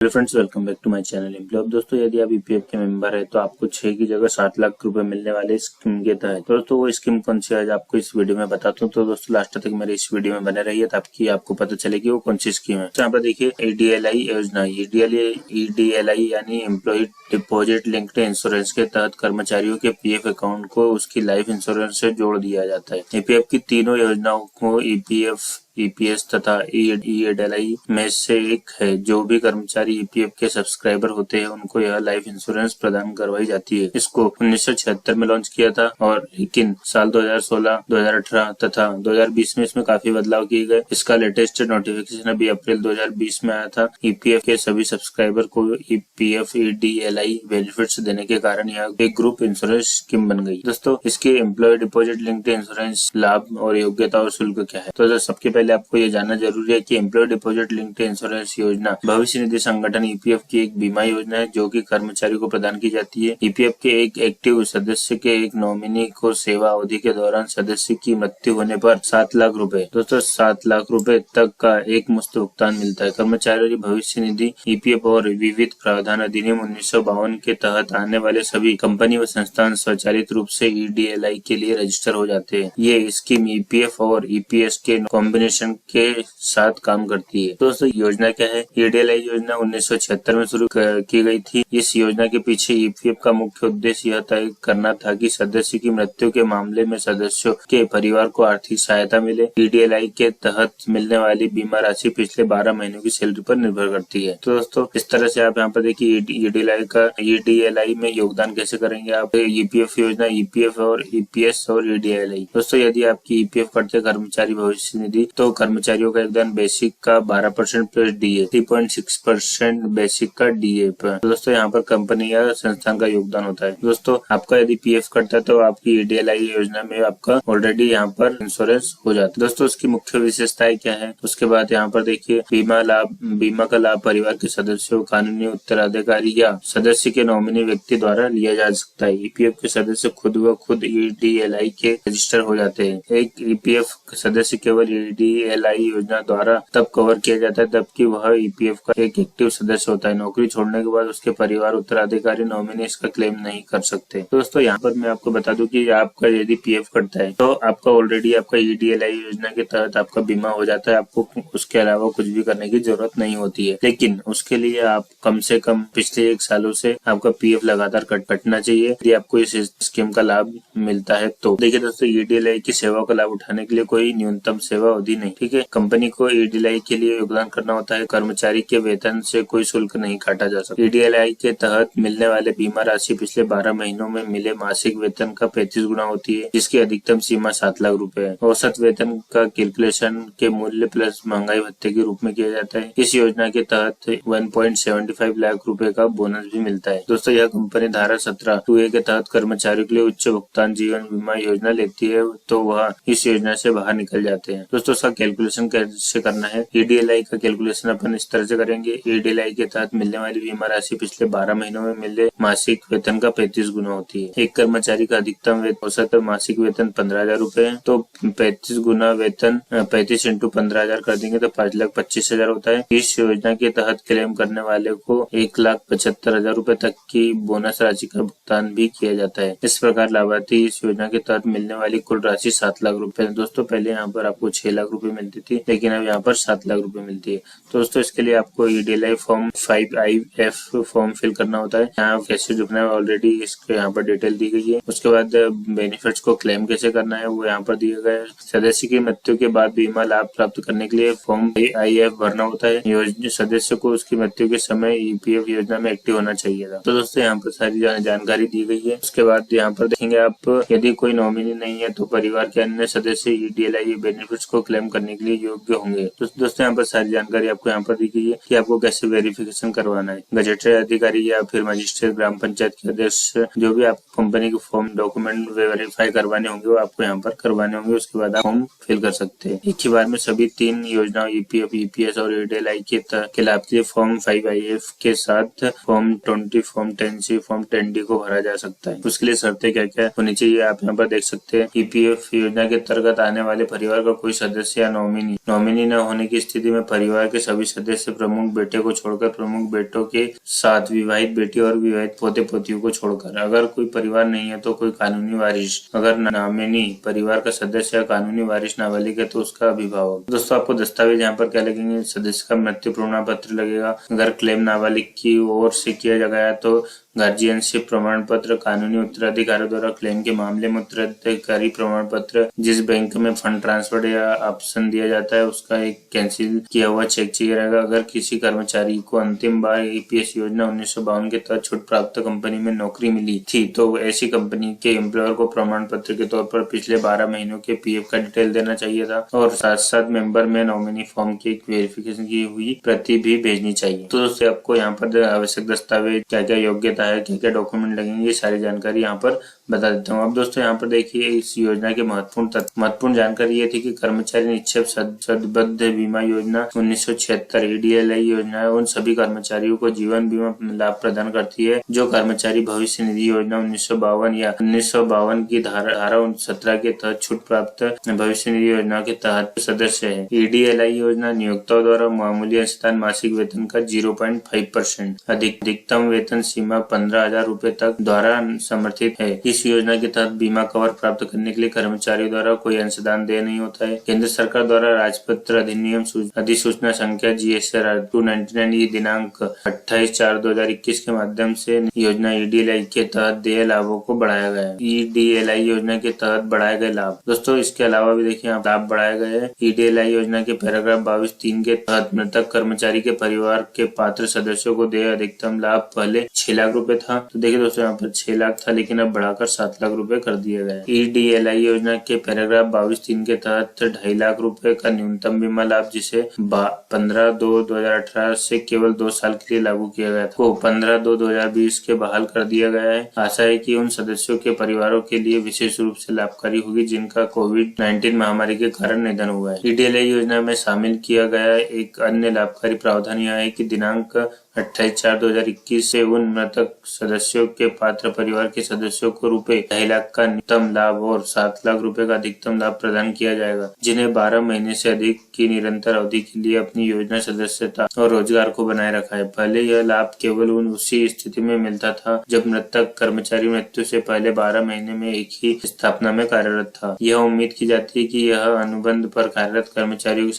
Hello friends, welcome back to my channel employ. दोस्तों, यदि आप ईपीएफ के मेंबर है तो आपको 6 की जगह 7 लाख रुपए मिलने वाले स्कीम के तहत। दोस्तों, वो स्कीम कौन सी है आज आपको इस वीडियो में बताता हूँ। तो दोस्तों, लास्ट तक मेरे इस वीडियो में बने रहिए ताकि आपको पता चले कि वो कौन सी स्कीम है। तो यहाँ पर देखिए ईडीएलआई योजना। ईडीएलआई यानी एम्प्लॉय डिपॉजिट लिंक्ड इंश्योरेंस के तहत कर्मचारियों के पीएफ अकाउंट को उसकी लाइफ इंश्योरेंस से जोड़ दिया जाता है। ईपीएफ की तीनों योजनाओं को ईपीएफ, ईपीएस तथा ईडीएलआई में से एक है। जो भी कर्मचारी ईपीएफ के सब्सक्राइबर होते हैं उनको यह लाइफ इंश्योरेंस प्रदान करवाई जाती है। इसको 1976 में लॉन्च किया था और लेकिन साल 2016, 2018 तथा 2020 में इसमें काफी बदलाव किए गए। इसका लेटेस्ट नोटिफिकेशन अभी अप्रैल 2020 में आया था। ईपीएफ के सभी सब्सक्राइबर को ईपीएफ ईडीएलआई बेनिफिट्स देने के कारण यह एक ग्रुप इंश्योरेंस स्कीम बन गई। दोस्तों, इसके एम्प्लॉय डिपॉजिट लिंक्ड इंश्योरेंस लाभ और योग्यता और शुल्क क्या है। तो सबके पहले आपको ये जानना जरूरी है कि एम्प्लॉय डिपॉजिट लिंक्ड इंश्योरेंस योजना भविष्य निधि संगठन ईपीएफ की एक बीमा योजना है जो कि कर्मचारी को प्रदान की जाती है। ईपीएफ के एक एक्टिव सदस्य के एक नॉमिनी को सेवा अवधि के दौरान सदस्य की मृत्यु होने पर 7 लाख रुपए, दोस्तों 7 लाख रुपए तक का एक मुफ्त भुगतान मिलता है। कर्मचारी भविष्य निधि ईपीएफ और विविध प्रावधान अधिनियम 1952 के तहत आने वाले सभी कंपनी व संस्थान स्वचालित रूप से ईडीएलआई के लिए रजिस्टर हो जाते हैं। ये स्कीम ईपीएफ और ईपीएस के कॉम्बिनेशन के साथ काम करती है। दोस्तों, योजना क्या है। ईडीएलआई योजना 1976 में शुरू की गई थी। इस योजना के पीछे ईपीएफ का मुख्य उद्देश्य यह तय करना था कि सदस्य की मृत्यु के मामले में सदस्यों के परिवार को आर्थिक सहायता मिले। ईडीएलआई के तहत मिलने वाली बीमा राशि पिछले 12 महीनों की सैलरी पर निर्भर करती है। तो दोस्तों, इस तरह से आप यहाँ पर देखिए ईडीएलआई में योगदान कैसे करेंगे आप। ईपीएफ योजना, ईपीएफ और ईपीएस और ईडीएलआई। दोस्तों, यदि आपकी ईपीएफ करते कर्मचारी भविष्य निधि तो कर्मचारियों का योगदान बेसिक का 12% प्लस डीए 3.6% बेसिक का डीए पर। दोस्तों, यहाँ पर कंपनी या संस्थान का योगदान होता है। दोस्तों, आपका यदि पीएफ करता है तो आपकी ईडीएलआई योजना में आपका ऑलरेडी यहाँ पर इंश्योरेंस हो जाता है। दोस्तों, उसकी मुख्य विशेषताएं क्या है। उसके बाद यहाँ पर देखिए बीमा का लाभ परिवार के सदस्यों, कानूनी उत्तराधिकारी या सदस्य के नॉमिनी व्यक्ति द्वारा लिया जा सकता है। ईपीएफ के सदस्य खुद व खुद ईडीएलआई के रजिस्टर हो जाते हैं। एक ईपीएफ सदस्य केवल ईडीएलआई योजना द्वारा तब कवर किया जाता है जबकि वह ईपीएफ का एक एक्टिव सदस्य होता है। नौकरी छोड़ने के बाद उसके परिवार उत्तराधिकारी नॉमिनी इसका क्लेम नहीं कर सकते। दोस्तों, यहाँ पर मैं आपको बता दूं कि आपका यदि पीएफ कटता है तो आपका ऑलरेडी आपका ईडीएलआई योजना के तहत आपका बीमा हो जाता है। आपको उसके अलावा कुछ भी करने की जरूरत नहीं होती है। लेकिन उसके लिए आप कम से कम पिछले 1 सालों से आपका पीएफ लगातार कटना चाहिए यदि आपको इस स्कीम का लाभ मिलता है। तो देखिए दोस्तों, ईडीएलआई की सेवा का लाभ उठाने के लिए कोई न्यूनतम सेवा अवधि नहीं, ठीक है। कंपनी को ईडीएलआई के लिए योगदान करना होता है। कर्मचारी के वेतन से कोई शुल्क नहीं काटा जा सकता। ईडीएलआई के तहत मिलने वाले बीमा राशि पिछले 12 महीनों में मिले मासिक वेतन का 35 गुना होती है जिसकी अधिकतम सीमा 7 लाख रुपए है। औसत वेतन का कैलकुलेशन के मूल्य प्लस महंगाई भत्ते के रूप में किया जाता है। इस योजना के तहत 1.75 लाख रुपए का बोनस भी मिलता है। दोस्तों, यह कंपनी धारा 17(2)(a) के तहत कर्मचारियों के लिए उच्च भुगतान जीवन बीमा योजना लेती है तो वह इस योजना से बाहर निकल जाते हैं। दोस्तों, उसका कैलकुलेशन कैसे करना है। ईडीएलआई का कैलकुलेशन अपन इस तरह से करेंगे। ईडीएलआई के तहत मिलने वाली बीमा राशि पिछले 12 महीनों में मिले मासिक वेतन का 35 गुना होती है। एक कर्मचारी का अधिकतम औसत मासिक वेतन 15,000 रुपए है तो 35 गुना वेतन 35 × 15,000 कर देंगे तो 5,25,000 होता है। इस योजना के तहत क्लेम करने वाले को 1,75,000 रुपए तक की बोनस राशि का भुगतान भी किया जाता है। इस प्रकार लाभार्थी इस योजना के तहत मिलने वाली कुल राशि 7 लाख रुपए है। दोस्तों, पहले यहाँ पर आपको 6 लाख रुपए मिलती थी लेकिन अब यहाँ पर 7 लाख रुपए मिलती है। तो दोस्तों, इसके लिए आपको ईडीएलआई फॉर्म 5IF फॉर्म फिल करना होता है। यहाँ कैसे जुड़ना है ऑलरेडी इसके यहाँ पर डिटेल दी गई है। उसके बाद बेनिफिट्स को क्लेम कैसे करना है वो यहाँ पर दिया गया है। सदस्य की मृत्यु के बाद बीमा लाभ प्राप्त करने के लिए फॉर्म 5IF भरना होता है। सदस्य को उसकी मृत्यु के समय ईपीएफ योजना में एक्टिव होना चाहिए था। तो दोस्तों, यहाँ पर सारी जानकारी दी गई है। उसके बाद यहाँ पर देखेंगे आप यदि कोई नॉमिनी नहीं है तो परिवार के अन्य सदस्य ईडीएलआई बेनिफिट्स को क्लेम करने के लिए योग्य होंगे। तो दोस्तों, यहाँ पर सारी जानकारी आपको यहाँ पर दी गई है कि आपको कैसे वेरिफिकेशन करवाना है। गजेटेड अधिकारी या फिर मजिस्ट्रेट, ग्राम पंचायत के अध्यक्ष, जो भी आपको कंपनी के फॉर्म डॉक्यूमेंट वेरीफाई करवाने होंगे वो आपको यहाँ पर करवाने होंगे। उसके बाद आप फॉर्म फिल कर सकते हैं। एक ही बार में सभी 3 योजनाओं ईपीएफ, ईपीएस और ईडीएलआई के लाभ के लिए फॉर्म 5IF के साथ form 20, form 10C, form 10D को भरा जा सकता है। उसके लिए शर्तें क्या क्या होनी चाहिए आप यहाँ पर देख सकते हैं। ईपीएफ योजना के अंतर्गत आने वाले परिवार का कोई सदस्य सदस्य या नॉमिनी न होने की स्थिति में परिवार के सभी सदस्य प्रमुख बेटे को छोड़कर, प्रमुख बेटों के साथ विवाहित बेटी और विवाहित पोते पोतियों को छोड़कर। अगर कोई परिवार नहीं है तो कोई कानूनी वारिस। अगर नॉमिनी परिवार का सदस्य या कानूनी वारिस नाबालिग है तो उसका अभिभावक। दोस्तों आपको दस्तावेज यहाँ पर क्या लगेंगे, सदस्य का मृत्यु प्रमाण पत्र लगेगा। अगर क्लेम नाबालिग की ओर से किया गया तो गार्जियनशिप प्रमाण पत्र, कानूनी उत्तराधिकारी द्वारा क्लेम के मामले में उत्तराधिकारी प्रमाण पत्र, जिस बैंक में फंड ट्रांसफर या ऑप्शन दिया जाता है उसका एक कैंसिल किया हुआ चेक चाहिए रहेगा। अगर किसी कर्मचारी को अंतिम बार ईपीएस योजना 1952 के तहत छूट प्राप्त कंपनी में नौकरी मिली थी तो ऐसी कंपनी के एम्प्लॉयर को प्रमाण पत्र के तौर पर पिछले 12 महीनों के पीएफ का डिटेल देना चाहिए था और साथ साथ मेंबर में नॉमिनी फॉर्म की एक वेरिफिकेशन की हुई प्रति भी भेजनी चाहिए। तो दोस्तों आपको यहाँ पर आवश्यक दस्तावेज, क्या क्या योग्यता है, क्या क्या डॉक्यूमेंट लगेंगे, ये सारी जानकारी यहाँ पर बता देता हूँ। अब दोस्तों यहाँ पर देखिए इस योजना की महत्वपूर्ण जानकारी ये थी कि कर्मचारी निक्षेप सदबद्ध बीमा योजना 1976 ईडीएलआई योजना है उन सभी कर्मचारियों को जीवन बीमा लाभ प्रदान करती है जो कर्मचारी भविष्य निधि योजना 1952 या 1952 की धारा 17 के तहत छूट प्राप्त भविष्य निधि योजना के तहत सदस्य है। ईडीएलआई योजना नियोक्ताओं द्वारा मामूली अंशदान मासिक वेतन का 0.5% अधिकतम वेतन सीमा 15,000 रूपए तक द्वारा समर्थित है। इस योजना के तहत बीमा कवर प्राप्त करने के लिए कर्मचारियों द्वारा कोई अंशदान देय नहीं होता है। केंद्र सरकार द्वारा राजपत्र अधिनियम अधिसूचना संख्या GSR 299 दिनांक 28/4/2021 के माध्यम से योजना ईडीएलआई के तहत देय लाभों को बढ़ाया गया है। ईडीएलआई योजना के तहत बढ़ाए गए लाभ। दोस्तों इसके अलावा भी देखिए लाभ बढ़ाए गए हैं। ईडीएलआई योजना के पैराग्राफ 22(3) के तहत मृतक कर्मचारी के परिवार के पात्र सदस्यों को देय अधिकतम लाभ पहले 6 लाख रुपए था, तो देखिए दोस्तों यहाँ पर 6 लाख था लेकिन अब बढ़ाकर 7 लाख रुपए कर दिया गया है। ईडीएलआई योजना के पैराग्राफ 22(3) के तहत 2.5 लाख रुपए का न्यूनतम बीमा लाभ जिसे 15/2/2018 से केवल 2 साल के लिए लागू किया गया था को 15/2/2020 के बहाल कर दिया गया है। आशा है कि उन सदस्यों के परिवारों के लिए विशेष रूप से लाभकारी होगी जिनका कोविड-19 महामारी के कारण निधन हुआ है। ईडीएलआई योजना में शामिल किया गया एक अन्य लाभकारी प्रावधान यह है कि दिनांक 28/4/2021 से उन मृतक सदस्यों के पात्र परिवार के सदस्यों को ₹2.5 लाख का न्यूनतम लाभ और 7 लाख रुपए का अधिकतम लाभ प्रदान किया जाएगा जिन्हें 12 महीने से अधिक की निरंतर अवधि के लिए अपनी योजना सदस्यता और रोजगार को बनाए रखा है। पहले यह लाभ केवल उसी स्थिति में मिलता था जब मृतक कर्मचारी मृत्यु से पहले 12 महीने में एक ही स्थापना में कार्यरत था। यह उम्मीद की जाती है कि यह अनुबंध पर कार्यरत कर्मचारियों के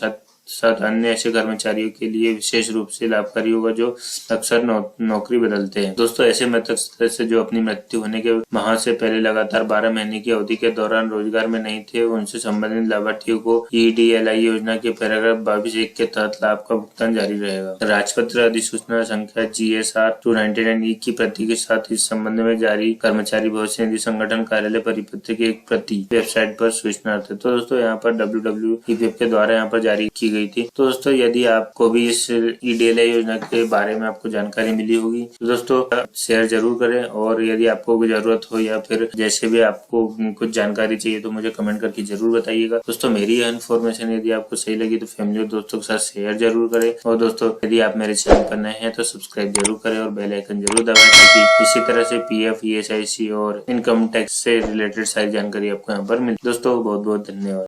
साथ अन्य ऐसे कर्मचारियों के लिए विशेष रूप से लाभकारी होगा जो अक्सर नौकरी बदलते हैं। दोस्तों ऐसे मृतक सदस्य जो अपनी मृत्यु होने के माह से पहले लगातार 12 महीने की अवधि के दौरान रोजगार में नहीं थे उनसे संबंधित लाभार्थियों को ईडीएलआई योजना के पैराग्राफ 22(1) के तहत लाभ का भुगतान जारी रहेगा। राजपत्र अधिसूचना संख्या GSR 299 की प्रति के साथ इस संबंध में जारी कर्मचारी भविष्य निधि संगठन कार्यालय परिपत्र की एक प्रति वेबसाइट पर सूचना है। तो दोस्तों यहाँ पर WWEPF के द्वारा यहाँ पर जारी की गई थी। तो दोस्तों यदि आपको भी इस ईडीएलआई योजना के बारे में आपको जानकारी मिली होगी तो दोस्तों शेयर जरूर करें और यदि आपको कोई जरूरत हो या फिर जैसे भी आपको कुछ जानकारी चाहिए तो मुझे कमेंट करके जरूर बताइएगा। दोस्तों मेरी यह इन्फॉर्मेशन यदि आपको सही लगी तो फैमिली और दोस्तों के साथ शेयर जरूर करें और दोस्तों यदि आप मेरे चैनल पर नए हैं तो सब्सक्राइब जरूर करें और बेल आइकन जरूर दबाएं ताकि इसी तरह से PF, ESIC और इनकम टैक्स से रिलेटेड सारी जानकारी आपको यहाँ पर मिले। दोस्तों बहुत बहुत धन्यवाद।